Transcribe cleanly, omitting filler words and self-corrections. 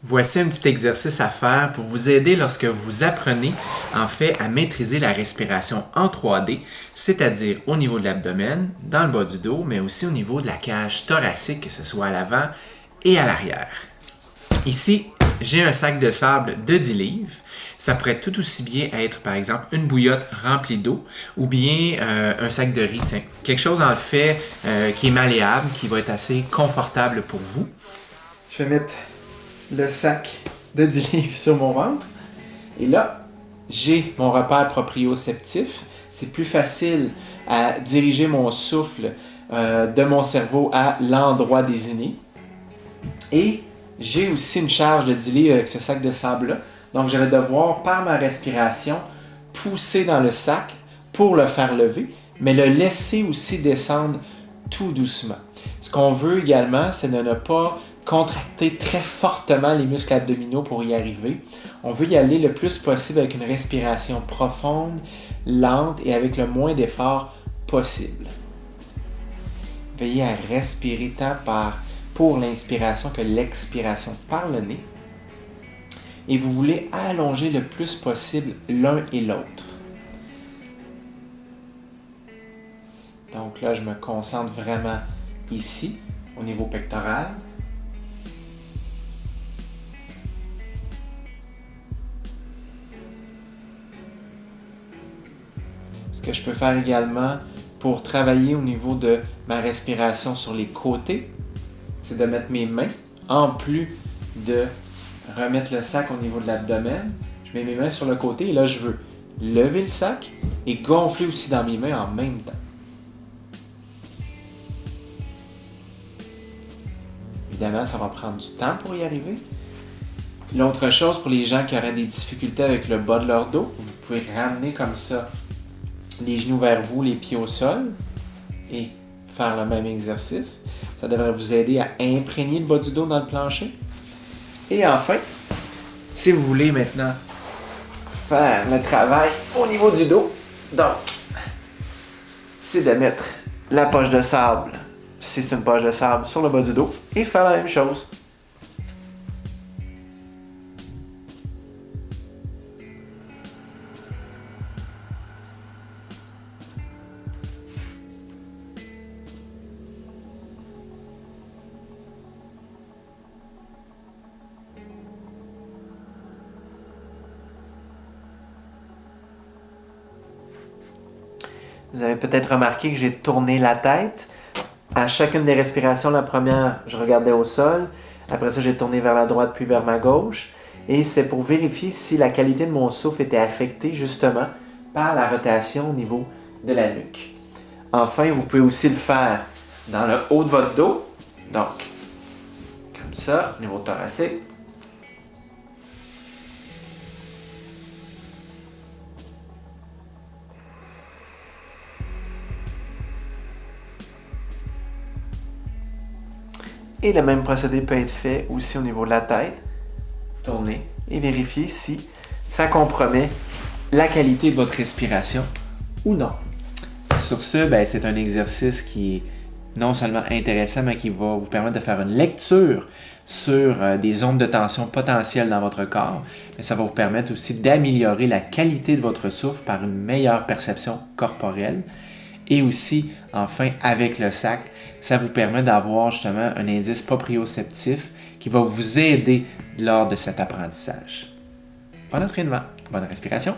Voici un petit exercice à faire pour vous aider lorsque vous apprenez en fait à maîtriser la respiration en 3D, c'est-à-dire au niveau de l'abdomen, dans le bas du dos, mais aussi au niveau de la cage thoracique, que ce soit à l'avant et à l'arrière. Ici, j'ai un sac de sable de 10 livres. Ça pourrait tout aussi bien être, par exemple, une bouillotte remplie d'eau ou bien un sac de riz, tiens. Quelque chose en fait qui est malléable, qui va être assez confortable pour vous. Je vais mettre le sac de 10 livres sur mon ventre. Et là, j'ai mon repère proprioceptif. C'est plus facile à diriger mon souffle de mon cerveau à l'endroit désigné. Et j'ai aussi une charge de 10 livres avec ce sac de sable-là. Donc, je vais devoir, par ma respiration, pousser dans le sac pour le faire lever, mais le laisser aussi descendre tout doucement. Ce qu'on veut également, c'est de ne pas contracter très fortement les muscles abdominaux pour y arriver. On veut y aller le plus possible avec une respiration profonde, lente et avec le moins d'effort possible. Veillez à respirer tant pour l'inspiration que l'expiration par le nez. Et vous voulez allonger le plus possible l'un et l'autre. Donc là, je me concentre vraiment ici, au niveau pectoral. Ce que je peux faire également pour travailler au niveau de ma respiration sur les côtés, c'est de mettre mes mains, en plus de remettre le sac au niveau de l'abdomen. Je mets mes mains sur le côté et là, je veux lever le sac et gonfler aussi dans mes mains en même temps. Évidemment, ça va prendre du temps pour y arriver. L'autre chose, pour les gens qui auraient des difficultés avec le bas de leur dos, vous pouvez ramener comme ça les genoux vers vous, les pieds au sol et faire le même exercice. Ça devrait vous aider à imprégner le bas du dos dans le plancher. Et enfin, si vous voulez maintenant faire le travail au niveau du dos, donc, c'est de mettre la poche de sable, si c'est une poche de sable, sur le bas du dos et faire la même chose. Vous avez peut-être remarqué que j'ai tourné la tête. À chacune des respirations, la première, je regardais au sol. Après ça, j'ai tourné vers la droite puis vers ma gauche. Et c'est pour vérifier si la qualité de mon souffle était affectée justement par la rotation au niveau de la nuque. Enfin, vous pouvez aussi le faire dans le haut de votre dos. Donc, comme ça, au niveau thoracique. Et le même procédé peut être fait aussi au niveau de la tête. Tournez et vérifiez si ça compromet la qualité de votre respiration ou non. Sur ce, c'est un exercice qui est non seulement intéressant, mais qui va vous permettre de faire une lecture sur des zones de tension potentielles dans votre corps. Mais ça va vous permettre aussi d'améliorer la qualité de votre souffle par une meilleure perception corporelle. Et aussi, enfin, avec le sac, ça vous permet d'avoir justement un indice proprioceptif qui va vous aider lors de cet apprentissage. Bon entraînement, bonne respiration!